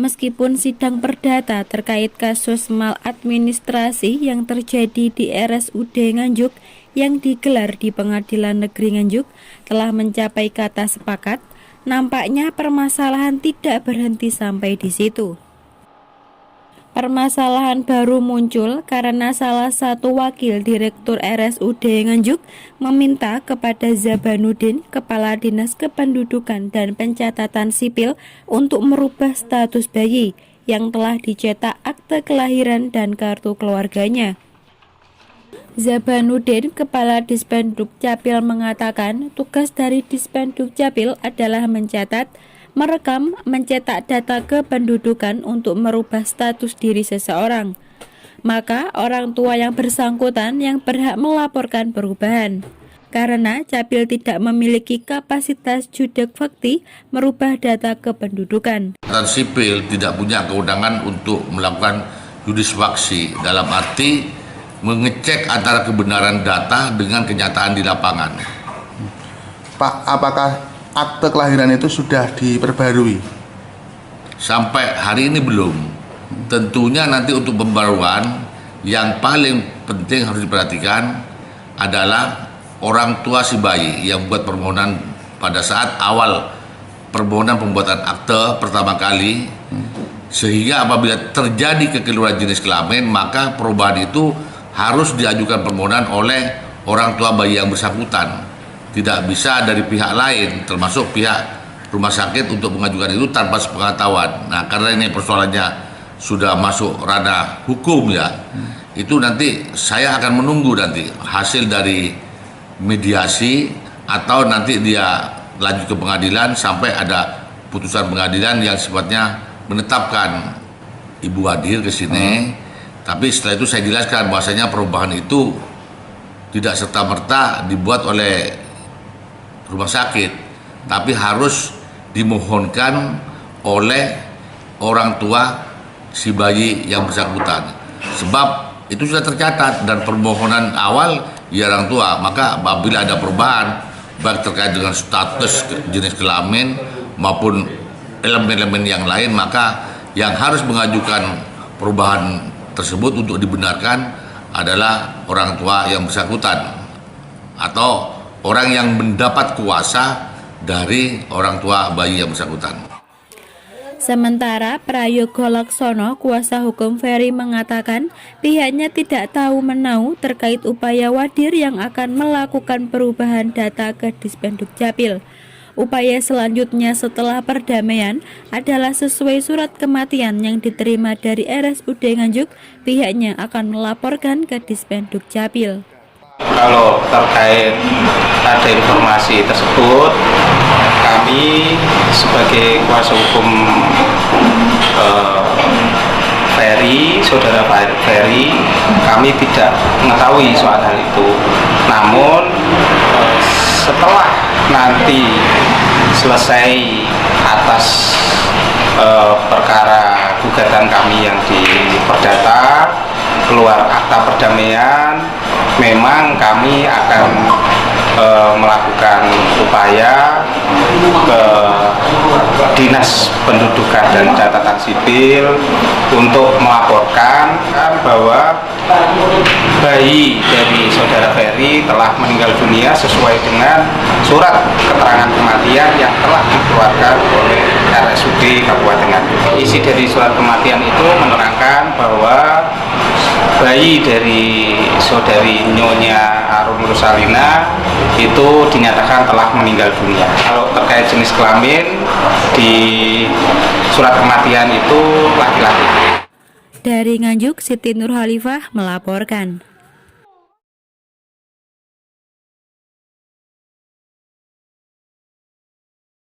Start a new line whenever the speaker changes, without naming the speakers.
Meskipun sidang perdata terkait kasus maladministrasi yang terjadi di RSUD Nganjuk yang digelar di Pengadilan Negeri Nganjuk telah mencapai kata sepakat, nampaknya permasalahan tidak berhenti sampai di situ. Permasalahan baru muncul karena salah satu wakil Direktur RSUD Nganjuk meminta kepada Zabanuddin, Kepala Dinas Kependudukan dan Pencatatan Sipil, untuk merubah status bayi yang telah dicetak akte kelahiran dan kartu keluarganya. Zabanuddin, Kepala Dispenduk Capil, mengatakan tugas dari Dispenduk Capil adalah mencatat, merekam, mencetak data kependudukan untuk merubah status diri seseorang. Maka orang tua yang bersangkutan yang berhak melaporkan perubahan. Karena Capil tidak memiliki kapasitas judek fakti merubah data kependudukan.
Catatan sipil tidak punya kewenangan untuk melakukan judisfaksi, dalam arti mengecek antara kebenaran data dengan kenyataan di lapangan.
Pak, apakah akte kelahiran itu sudah diperbarui?
Sampai hari ini belum. Tentunya nanti untuk pembaruan yang paling penting harus diperhatikan adalah orang tua si bayi yang membuat permohonan pada saat awal permohonan pembuatan akte pertama kali, sehingga apabila terjadi kekeliruan jenis kelamin maka perubahan itu harus diajukan permohonan oleh orang tua bayi yang bersangkutan. Tidak bisa dari pihak lain, termasuk pihak rumah sakit, untuk mengajukan itu tanpa sepengetahuan. Nah, karena ini persoalannya sudah masuk ranah hukum ya, itu nanti saya akan menunggu nanti hasil dari mediasi atau nanti dia lanjut ke pengadilan sampai ada putusan pengadilan yang sifatnya menetapkan ibu hadir ke sini. Tapi setelah itu saya jelaskan bahwasanya perubahan itu tidak serta-merta dibuat oleh rumah sakit, tapi harus dimohonkan oleh orang tua si bayi yang bersangkutan. Sebab itu sudah tercatat dan permohonan awal ya orang tua. Maka apabila ada perubahan baik terkait dengan status jenis kelamin maupun elemen-elemen yang lain, maka yang harus mengajukan perubahan tersebut untuk dibenarkan adalah orang tua yang bersangkutan atau orang yang mendapat kuasa dari orang tua bayi yang bersangkutan.
Sementara Prayogo Laksono, kuasa hukum Ferry, mengatakan pihaknya tidak tahu menau terkait upaya Wadir yang akan melakukan perubahan data ke Dispenduk Capil. Upaya selanjutnya setelah perdamaian adalah sesuai surat kematian yang diterima dari RSUD Nganjuk, pihaknya akan melaporkan ke Dispenduk Capil.
Kalau terkait ada informasi tersebut, kami sebagai kuasa hukum Ferry, saudara Ferry, kami tidak mengetahui soal hal itu. Namun setelah nanti selesai atas perkara gugatan kami yang di perdata, keluar akta perdamaian, memang kami akan melakukan upaya ke Dinas Pendudukan dan Catatan Sipil untuk melaporkan bahwa bayi dari saudara Ferry telah meninggal dunia sesuai dengan surat keterangan kematian yang telah dikeluarkan oleh RSUD Kabupaten Nganjuk. Isi dari surat kematian itu menerangkan bahwa bayi dari saudari Nyonya Arum Rusalina itu dinyatakan telah meninggal dunia. Kalau terkait jenis kelamin di surat kematian itu laki-laki.
Dari Nganjuk, Siti Nurhalifah melaporkan.